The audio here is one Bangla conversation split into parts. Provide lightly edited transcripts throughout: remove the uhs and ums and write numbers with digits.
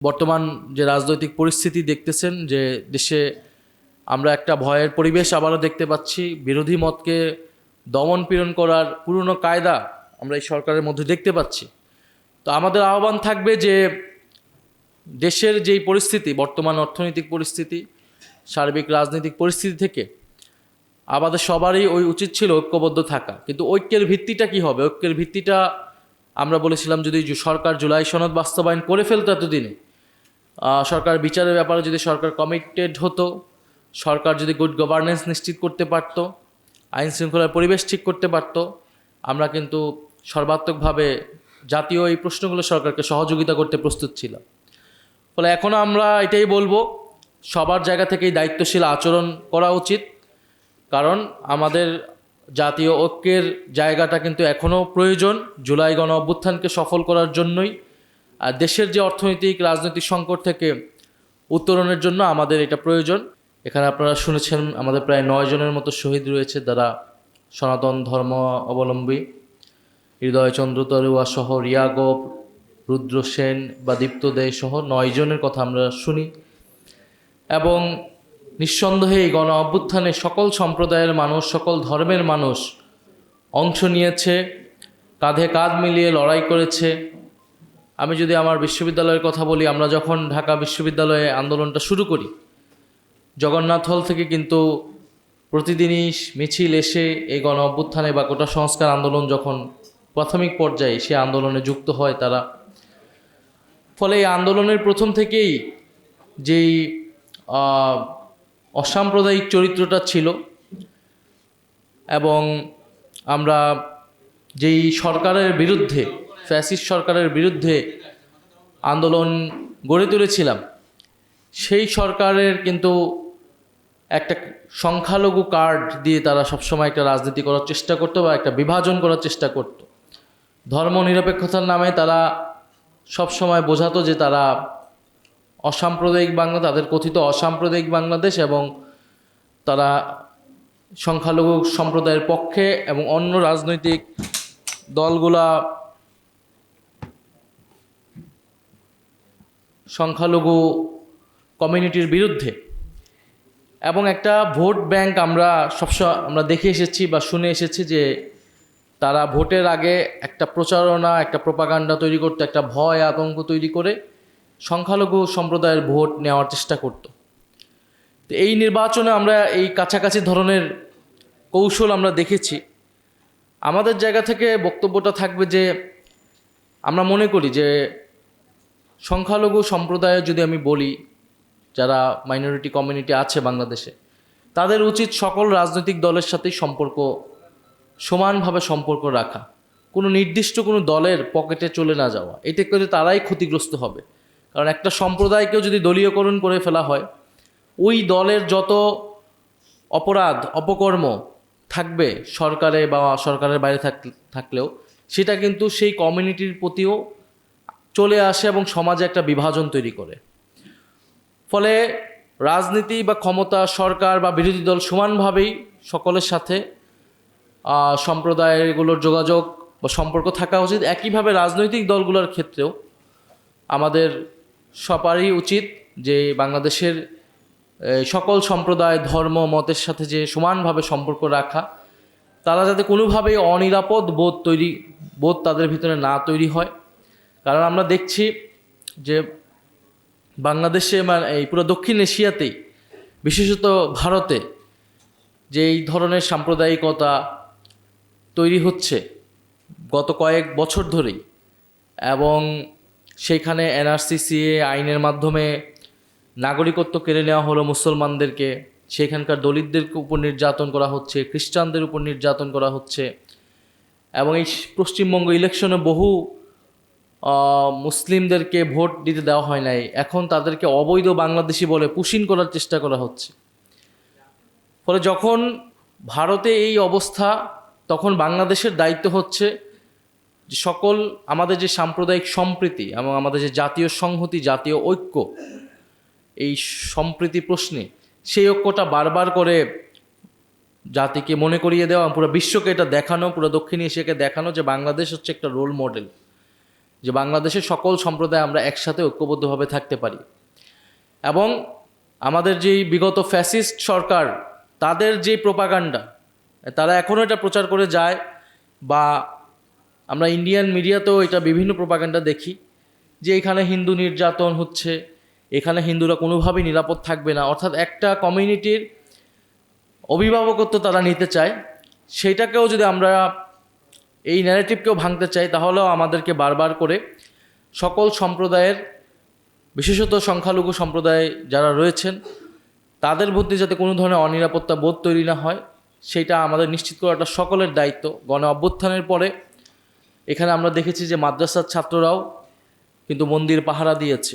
বর্তমান যে রাজনৈতিক পরিস্থিতি দেখতেছেন যে দেশে আমরা একটা ভয়ের পরিবেশ আবারও দেখতে পাচ্ছি। বিরোধী মতকে দমন পীড়ন করার পুরনো কায়দা আমরা এই সরকারের মধ্যে দেখতে পাচ্ছি। তো আমাদের আহ্বান থাকবে যে দেশের যেই পরিস্থিতি, বর্তমান অর্থনৈতিক পরিস্থিতি, সার্বিক রাজনৈতিক পরিস্থিতি থেকে আমাদের সবারই উচিত ছিল ঐক্যবদ্ধ থাকা। কিন্তু ঐক্যের ভিত্তিটা কি হবে? ঐক্যের ভিত্তিটা আমরা বলেছিলাম যদি সরকার জুলাই সনদ বাস্তবায়ন করে ফেলতো এতদিনে, সরকার বিচারের ব্যাপারে যদি সরকার কমিটেড হতো, সরকার যদি গুড গভর্নেন্স নিশ্চিত করতে পারত, আইন শৃঙ্খলার পরিবেশ ঠিক করতে পারত, আমরা কিন্তু সর্বাত্মকভাবে জাতীয় এই প্রশ্নগুলো সরকারকে সহযোগিতা করতে প্রস্তুত ছিলাম। ফলে এখনও আমরা এটাই বলবো, সবার জায়গা থেকেই দায়িত্বশীল আচরণ করা উচিত। কারণ আমাদের জাতীয় ঐক্যের জায়গাটা কিন্তু এখনও প্রয়োজন জুলাই গণ অভ্যুত্থানকে সফল করার জন্যই। আর দেশের যে অর্থনৈতিক রাজনৈতিক সংকট থেকে উত্তরণের জন্য আমাদের এটা প্রয়োজন। এখানে আপনারা শুনেছেন আমাদের প্রায় 9 জনের মতো শহীদ রয়েছে, যারা সনাতন ধর্ম অবলম্বী। হৃদয়চন্দ্র তরুয়া সহ রিয়া গোপ, রুদ্র সেন বা দীপ্ত দে সহ 9 জনের কথা আমরা শুনি। এবং নিঃসন্দেহে এই গণ অভ্যুত্থানে সকল সম্প্রদায়ের মানুষ, সকল ধর্মের মানুষ অংশ নিয়েছে, কাঁধে কাঁধ মিলিয়ে লড়াই করেছে। আমি যদি আমার বিশ্ববিদ্যালয়ের কথা বলি, আমরা যখন ঢাকা বিশ্ববিদ্যালয়ে আন্দোলনটা শুরু করি, জগন্নাথ হল থেকে কিন্তু প্রতিদিনই মিছিল এসে এই গণ অভ্যুত্থানে বা কোটা সংস্কার আন্দোলন যখন প্রাথমিক পর্যায়ে সে আন্দোলনে যুক্ত হয় তারা। ফলে এই আন্দোলনের প্রথম থেকেই যেই অসাম্প্রদায়িক চরিত্রটা ছিল, এবং আমরা যেই সরকারের বিরুদ্ধে, ফ্যাসিস্ট সরকারের বিরুদ্ধে আন্দোলন গড়ে তুলেছিলাম, সেই সরকারের কিন্তু একটা সংখ্যালঘু কার্ড দিয়ে তারা সবসময় একটা রাজনীতি করার চেষ্টা করতো বা একটা বিভাজন করার চেষ্টা করত। ধর্ম নিরপেক্ষতার নামে তারা সবসময় বোঝাতো যে তারা অসাম্প্রদায়িক বাংলা, তাদের কথিত অসাম্প্রদায়িক বাংলাদেশ, এবং তারা সংখ্যালঘু সম্প্রদায়ের পক্ষে এবং অন্য রাজনৈতিক দলগুলা সংখ্যালঘু কমিউনিটির বিরুদ্ধে। এবং একটা ভোট ব্যাংক আমরা দেখে এসেছি বা শুনে এসেছি যে তারা ভোটের আগে একটা প্রচারণা, একটা প্রোপাগান্ডা তৈরি করতো, একটা ভয় আতঙ্ক তৈরি করে সংখ্যালঘু সম্প্রদায়ের ভোট নেওয়ার চেষ্টা করত। তো এই নির্বাচনে আমরা এই কাছাকাছি ধরনের কৌশল আমরা দেখেছি। আমাদের জায়গা থেকে বক্তব্যটা থাকবে যে আমরা মনে করি যে সংখ্যালঘু সম্প্রদায়, যদি আমি বলি যারা মাইনরিটি কমিউনিটি আছে বাংলাদেশে, তাদের উচিত সকল রাজনৈতিক দলের সাথেই সমানভাবে সম্পর্ক রাখা, কোনো নির্দিষ্ট কোনো দলের পকেটে চলে না যাওয়া। এতে করে তারাই ক্ষতিগ্রস্ত হবে। কারণ একটা সম্প্রদায়কেও যদি দলীয়করণ করে ফেলা হয়, ওই দলের যত অপরাধ অপকর্ম থাকবে সরকারে বা সরকারের বাইরে থাকলেও, সেটা কিন্তু সেই কমিউনিটির প্রতিও চলে আসে এবং সমাজে একটা বিভাজন তৈরি করে। ফলে রাজনীতি বা ক্ষমতা, সরকার বা বিরোধী দল সমানভাবেই সকলের সাথে সম্প্রদায়গুলোর যোগাযোগ বা সম্পর্ক থাকা উচিত। একইভাবে রাজনৈতিক দলগুলোর ক্ষেত্রেও আমাদের সবারই উচিত যে বাংলাদেশের সকল সম্প্রদায়, ধর্ম, মতের সাথে যে সমানভাবে সম্পর্ক রাখা, তারা যাতে কোনোভাবেই অনিরাপদ বোধ তাদের ভিতরে না তৈরি হয়। কারণ আমরা দেখছি যে বাংলাদেশে, মানে এই পুরো দক্ষিণ এশিয়াতেই, বিশেষত ভারতে যে এই ধরনের সাম্প্রদায়িকতা তৈরি হচ্ছে গত কয়েক বছর ধরেই, এবং সেইখানে এনআরসি আইনের মাধ্যমে নাগরিকত্ব কেড়ে নেওয়া হলো মুসলমানদেরকে, সেখানকার দলিতদের উপর নির্যাতন করা হচ্ছে, খ্রিস্টানদের উপর নির্যাতন করা হচ্ছে। এবং এই পশ্চিমবঙ্গ ইলেকশনে বহু মুসলিমদেরকে ভোট দিতে দেওয়া হয় নাই, এখন তাদেরকে অবৈধ বাংলাদেশি বলে পুশিন করার চেষ্টা করা হচ্ছে। ফলে যখন ভারতে এই অবস্থা, তখন বাংলাদেশের দায়িত্ব হচ্ছে যে সকল আমাদের যে সাম্প্রদায়িক সম্প্রীতি এবং আমাদের যে জাতীয় সংহতি, জাতীয় ঐক্য, এই সম্প্রীতি প্রশ্নে সেই ঐক্যটা বারবার করে জাতিকে মনে করিয়ে দেওয়া, পুরো বিশ্বকে এটা দেখানো, পুরো দক্ষিণ এশিয়াকে দেখানো যে বাংলাদেশ হচ্ছে একটা রোল মডেল। যে বাংলাদেশের সকল সম্প্রদায় আমরা একসাথে ঐক্যবদ্ধভাবে থাকতে পারি। এবং আমাদের যেই বিগত ফ্যাসিস্ট সরকার, তাদের যে প্রোপাগান্ডা, তারা এখনও এটা প্রচার করে যায়, বা আমরা ইন্ডিয়ান মিডিয়াতেও এটা বিভিন্ন প্রোপাগান্ডা দেখি যে এখানে হিন্দু নির্যাতন হচ্ছে, এখানে হিন্দুরা কোনোভাবেই নিরাপদ থাকবে না, অর্থাৎ একটা কমিউনিটির অভিভাবকত্ব তারা নিতে চায়। সেইটাকেও যদি আমরা এই ন্যারেটিভকেও ভাঙতে চাই, তাহলেও আমাদেরকে বারবার করে সকল সম্প্রদায়ের, বিশেষত সংখ্যালঘু সম্প্রদায় যারা রয়েছেন, তাদের মধ্যে যাতে কোনো ধরনের অনিরাপত্তা বোধ তৈরি না হয়, সেইটা আমাদের নিশ্চিত করাটা সকলের দায়িত্ব। গণ অভ্যুত্থানের পরে এখানে আমরা দেখেছি যে মাদ্রাসার ছাত্ররাও কিন্তু মন্দির পাহারা দিয়েছে।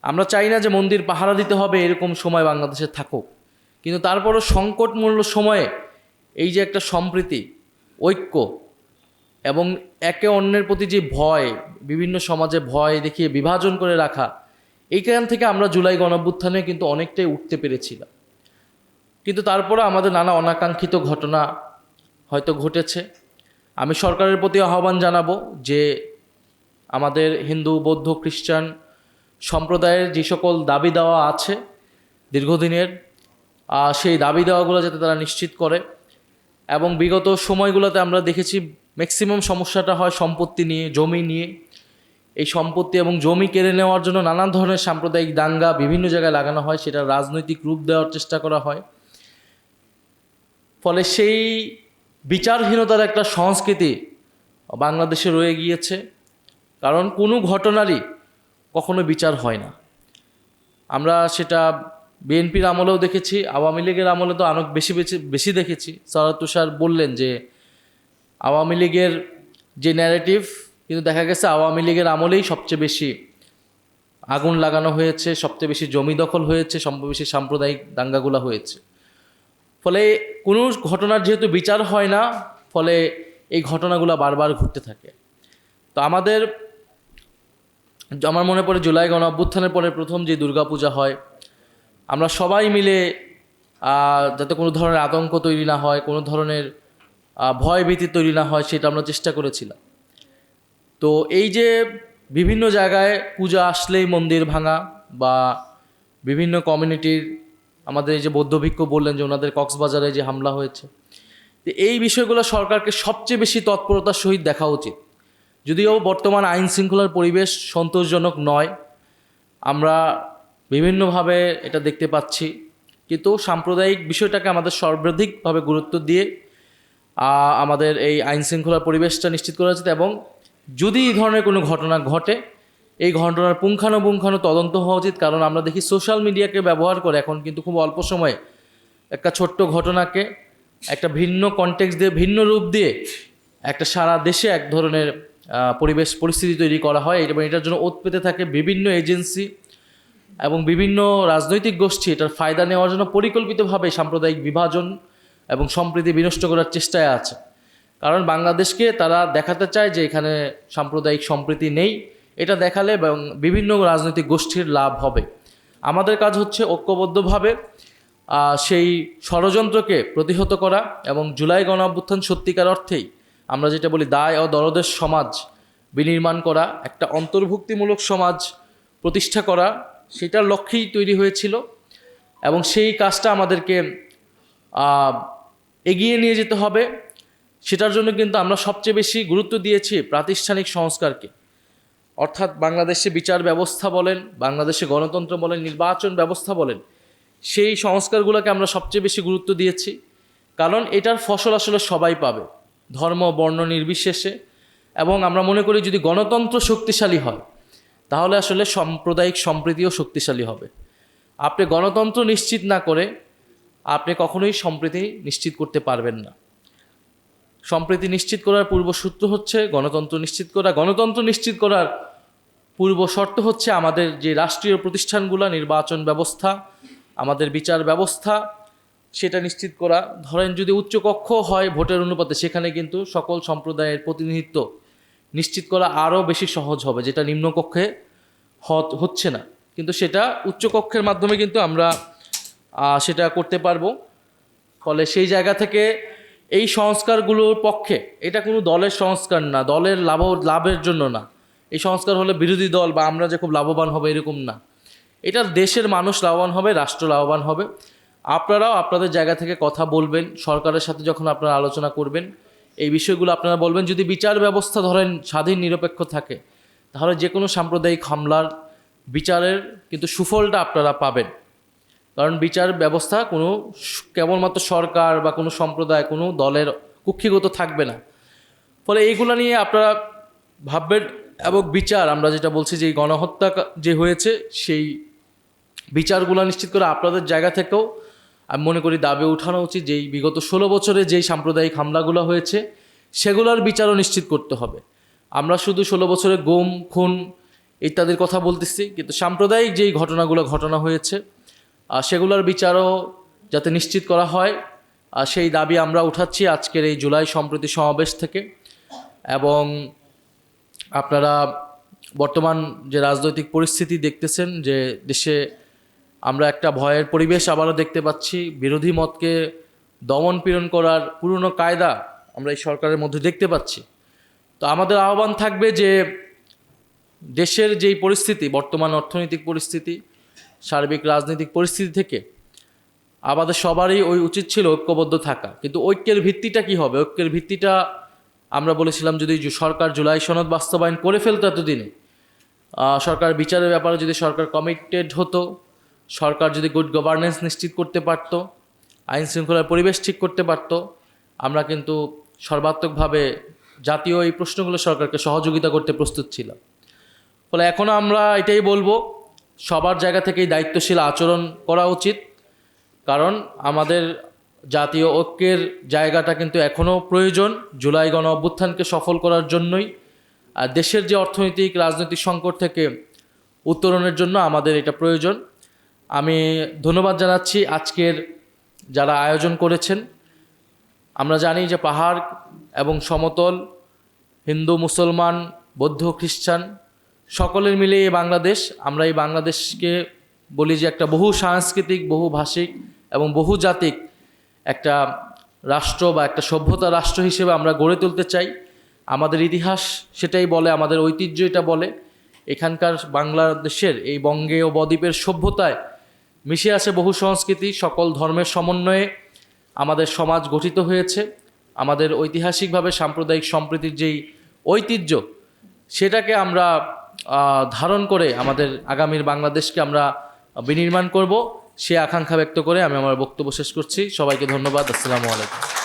আমরা চাই না যে মন্দির পাহারা দিতে হবে এরকম সময় বাংলাদেশে থাকুক, কিন্তু তারপরও সংকটমূল্য সময়ে এই যে একটা সম্প্রীতি, ঐক্য এবং একে অন্যের প্রতি যে ভয়, বিভিন্ন সমাজে ভয় দেখিয়ে বিভাজন করে রাখা, এইখান থেকে আমরা জুলাই গণঅভ্যুত্থানে কিন্তু অনেকটাই উঠতে পেরেছিলাম। কিন্তু তারপরে আমাদের নানা অনাকাঙ্ক্ষিত ঘটনা হয়তো ঘটেছে। আমি সরকারের প্রতি আহ্বান জানাবো যে আমাদের হিন্দু, বৌদ্ধ, খ্রিস্টান সম্প্রদায়ের যে সকল দাবি দেওয়া আছে দীর্ঘদিনের, সেই দাবি দেওয়াগুলো যাতে তারা নিশ্চিত করে। এবং বিগত সময়গুলোতে আমরা দেখেছি ম্যাক্সিমাম সমস্যাটা হয় সম্পত্তি নিয়ে, জমি নিয়ে। এই সম্পত্তি এবং জমি কেড়ে নেওয়ার জন্য নানান ধরনের সাম্প্রদায়িক দাঙ্গা বিভিন্ন জায়গায় লাগানো হয়, সেটা রাজনৈতিক রূপ দেওয়ার চেষ্টা করা হয়। ফলে সেই বিচারহীনতার একটা সংস্কৃতি বাংলাদেশে রয়ে গিয়েছে, কারণ কোনো ঘটনারই কখনো বিচার হয় না। আমরা সেটা বিএনপির আমলেও দেখেছি, আওয়ামী লীগের আমলে তো অনেক বেশি দেখেছি। সৈয়দ তুষার বললেন যে আওয়ামী লীগের যে ন্যারেটিভ, কিন্তু দেখা গেছে আওয়ামী লীগের আমলেই সবচেয়ে বেশি আগুন লাগানো হয়েছে, সবচেয়ে বেশি জমি দখল হয়েছে, সবচেয়ে বেশি সাম্প্রদায়িক দাঙ্গাগুলো হয়েছে। ফলে কোনো ঘটনার যেহেতু বিচার হয় না, ফলে এই ঘটনাগুলো বারবার ঘটতে থাকে। তো আমার মনে পড়ে জুলাই গণ অভ্যুত্থানের পরে প্রথম যে দুর্গাপূজা হয়, আমরা সবাই মিলে যাতে কোনো ধরনের আতঙ্ক তৈরি না হয়, কোনো ধরনের ভয়ভীতি তৈরি না হয়, সেটা আমরা চেষ্টা করেছিলাম। তো এই যে বিভিন্ন জায়গায় পূজা আসলেই মন্দির ভাঙা, বা বিভিন্ন কমিউনিটির, আমাদের এই যে বৌদ্ধ ভিক্ষু বললেন যে ওনাদের কক্সবাজারে যে হামলা হয়েছে, তো এই বিষয়গুলো সরকারকে সবচেয়ে বেশি তৎপরতার সহিত দেখা উচিত। যদিও বর্তমান আইন শৃঙ্খলার পরিবেশ সন্তোষজনক নয়, আমরা বিভিন্নভাবে এটা দেখতে পাচ্ছি, কিন্তু সাম্প্রদায়িক বিষয়টাকে আমাদের সর্বাধিকভাবে গুরুত্ব দিয়ে আমাদের এই আইন শৃঙ্খলার পরিবেশটা নিশ্চিত করা উচিত। এবং যদি এই ধরনের কোনো ঘটনা ঘটে, এই ঘটনার পুঙ্খানুপুঙ্খানু তদন্ত হওয়া উচিত। কারণ আমরা দেখি সোশ্যাল মিডিয়াকে ব্যবহার করে এখন কিন্তু খুব অল্প সময়ে একটা ছোট্ট ঘটনাকে একটা ভিন্ন কনটেক্সট দিয়ে, ভিন্ন রূপ দিয়ে একটা সারা দেশে এক ধরনের পরিস্থিতি তৈরি করা হয়, এবং এটার জন্য ওত পেতে থাকে বিভিন্ন এজেন্সি এবং বিভিন্ন রাজনৈতিক গোষ্ঠী। এটার ফায়দা নেওয়ার জন্য পরিকল্পিতভাবে সাম্প্রদায়িক বিভাজন এবং সম্প্রীতি বিনষ্ট করার চেষ্টায় আছে। কারণ বাংলাদেশকে তারা দেখাতে চায় যে এখানে সাম্প্রদায়িক সম্প্রীতি নেই, এটা দেখালে এবং বিভিন্ন রাজনৈতিক গোষ্ঠীর লাভ হবে। আমাদের কাজ হচ্ছে ঐক্যবদ্ধভাবে সেই ষড়যন্ত্রকে প্রতিহত করা, এবং জুলাই গণ অভ্যুত্থান সত্যিকার অর্থেই আমরা যেটা বলি দায় ও দরদের সমাজ বিনির্মাণ করা, একটা অন্তর্ভুক্তিমূলক সমাজ প্রতিষ্ঠা করা, সেটার লক্ষ্যেই তৈরি হয়েছিল। এবং সেই কাজটা আমাদেরকে এগিয়ে নিয়ে যেতে হবে। সেটার জন্য কিন্তু আমরা সবচেয়ে বেশি গুরুত্ব দিয়েছি প্রাতিষ্ঠানিক সংস্কারকে, অর্থাৎ বাংলাদেশে বিচার ব্যবস্থা বলেন, বাংলাদেশে গণতন্ত্র বলেন, নির্বাচন ব্যবস্থা বলেন, সেই সংস্কারগুলোকে আমরা সবচেয়ে বেশি গুরুত্ব দিয়েছি। কারণ এটার ফসল আসলে সবাই পাবে, ধর্ম বর্ণ নির্বিশেষে। এবং আমরা মনে করি যদি গণতন্ত্র শক্তিশালী হয়, তাহলে আসলে সাম্প্রদায়িক সম্প্রীতিও শক্তিশালী হবে। আপনি গণতন্ত্র নিশ্চিত না করে আপনি কখনোই সম্প্রীতি নিশ্চিত করতে পারবেন না। সম্প্রীতি নিশ্চিত করার পূর্বসূত্র হচ্ছে গণতন্ত্র নিশ্চিত করা। গণতন্ত্র নিশ্চিত করার পূর্ব শর্ত হচ্ছে আমাদের যে রাষ্ট্রীয় প্রতিষ্ঠানগুলো, নির্বাচন ব্যবস্থা, আমাদের বিচার ব্যবস্থা, সেটা নিশ্চিত করা। ধরেন যদি উচ্চকক্ষ হয় ভোটের অনুপাতে, সেখানে কিন্তু সকল সম্প্রদায়ের প্রতিনিধিত্ব নিশ্চিত করা আরও বেশি সহজ হবে, যেটা নিম্নকক্ষে হচ্ছে না। কিন্তু সেটা উচ্চকক্ষের মাধ্যমে কিন্তু আমরা সেটা করতে পারবো। ফলে সেই জায়গা থেকে এই সংস্কারগুলোর পক্ষে, এটা কোনো দলের সংস্কার না, দলের লাভের জন্য না, এই সংস্কার হলে বিরোধী দল বা আমরা যে খুব লাভবান হবে এরকম না। এটা দেশের মানুষ লাভবান হবে, রাষ্ট্র লাভবান হবে। আপনারাও আপনাদের জায়গা থেকে কথা বলবেন, সরকারের সাথে যখন আপনারা আলোচনা করবেন এই বিষয়গুলো আপনারা বলবেন। যদি বিচার ব্যবস্থা ধরেন স্বাধীন নিরপেক্ষ থাকে, তাহলে যে কোনো সাম্প্রদায়িক হামলার বিচারের কিন্তু সুফলটা আপনারা পাবেন। কারণ বিচার ব্যবস্থা কোনো কেবলমাত্র সরকার বা কোনো সম্প্রদায়, কোনো দলের কুক্ষিগত থাকবে না। ফলে এইগুলো নিয়ে আপনারা ভাববেন। এবং বিচার, আমরা যেটা বলছি যে গণহত্যা যে হয়েছে সেই বিচারগুলো নিশ্চিত করে আপনাদের জায়গা থেকেও আমি মনে করি দাবি উঠানো উচিত। যেই বিগত 16 বছরে যেই সাম্প্রদায়িক হামলাগুলো হয়েছে সেগুলোর বিচারও নিশ্চিত করতে হবে। আমরা শুধু 16 বছরে গুম, খুন ইত্যাদির কথা বলতেছি, কিন্তু সাম্প্রদায়িক যেই ঘটনা হয়েছে সেগুলোর বিচারও যাতে নিশ্চিত করা হয় সেই দাবি আমরা উঠাচ্ছি আজকের এই জুলাই সম্প্রীতি সমাবেশ থেকে। এবং আপনারা বর্তমান যে রাজনৈতিক পরিস্থিতি দেখতেছেন, যে দেশে আমরা একটা ভয়ের পরিবেশ আবারও দেখতে পাচ্ছি। বিরোধী মতকে দমন পীড়ন করার পুরনো কায়দা আমরা এই সরকারের মধ্যে দেখতে পাচ্ছি। তো আমাদের আহ্বান থাকবে যে দেশের যেই পরিস্থিতি, বর্তমান অর্থনৈতিক পরিস্থিতি, সার্বিক রাজনৈতিক পরিস্থিতি থেকে আমাদের সবারই উচিত ছিল ঐক্যবদ্ধ থাকা। কিন্তু ঐক্যের ভিত্তিটা কি হবে? ঐক্যের ভিত্তিটা আমরা বলেছিলাম যদি সরকার জুলাই সনদ বাস্তবায়ন করে ফেলতো এতদিনে, সরকার বিচারের ব্যাপারে যদি সরকার কমিটেড হতো, সরকার যদি গুড গভর্নেন্স নিশ্চিত করতে পারত, আইন শৃঙ্খলার পরিবেশ ঠিক করতে পারত, আমরা কিন্তু সর্বাত্মকভাবে জাতীয় এই প্রশ্নগুলো সরকারকে সহযোগিতা করতে প্রস্তুত ছিলাম। ফলে এখনও আমরা এটাই বলবো, সবার জায়গা থেকেই দায়িত্বশীল আচরণ করা উচিত। কারণ আমাদের জাতীয় ঐক্যের জায়গাটা কিন্তু এখনও প্রয়োজন জুলাই গণ অভ্যুত্থানকে সফল করার জন্যই। আর দেশের যে অর্থনৈতিক রাজনৈতিক সংকট থেকে উত্তরণের জন্য আমাদের এটা প্রয়োজন। আমি ধন্যবাদ জানাচ্ছি আজকের যারা আয়োজন করেছেন। আমরা জানি যে পাহাড় এবং সমতল, হিন্দু, মুসলমান, বৌদ্ধ, খ্রিস্টান সকলের মিলে এই বাংলাদেশ। আমরা এই বাংলাদেশকে বলি যে একটা বহু সাংস্কৃতিক, বহু ভাষিক এবং বহুজাতিক একটা রাষ্ট্র বা একটা সভ্যতা রাষ্ট্র হিসেবে আমরা গড়ে তুলতে চাই। আমাদের ইতিহাস সেটাই বলে, আমাদের ঐতিহ্য এটা বলে। এখানকার বাংলাদেশের এই বঙ্গেয় বদ্বীপের সভ্যতায় মিশে আছে বহু সংস্কৃতি, সকল ধর্মের সমন্বয়ে আমাদের সমাজ গঠিত হয়েছে। আমাদের ঐতিহাসিকভাবে সাম্প্রদায়িক সম্প্রীতির যেই ঐতিহ্য সেটাকে আমরা ধারণ করে আমাদের আগামীর বাংলাদেশকে আমরা বিনির্মাণ করব, সে আকাঙ্ক্ষা ব্যক্ত করে আমি আমার বক্তব্য শেষ করছি। সবাইকে ধন্যবাদ। আসসালামু আলাইকুম।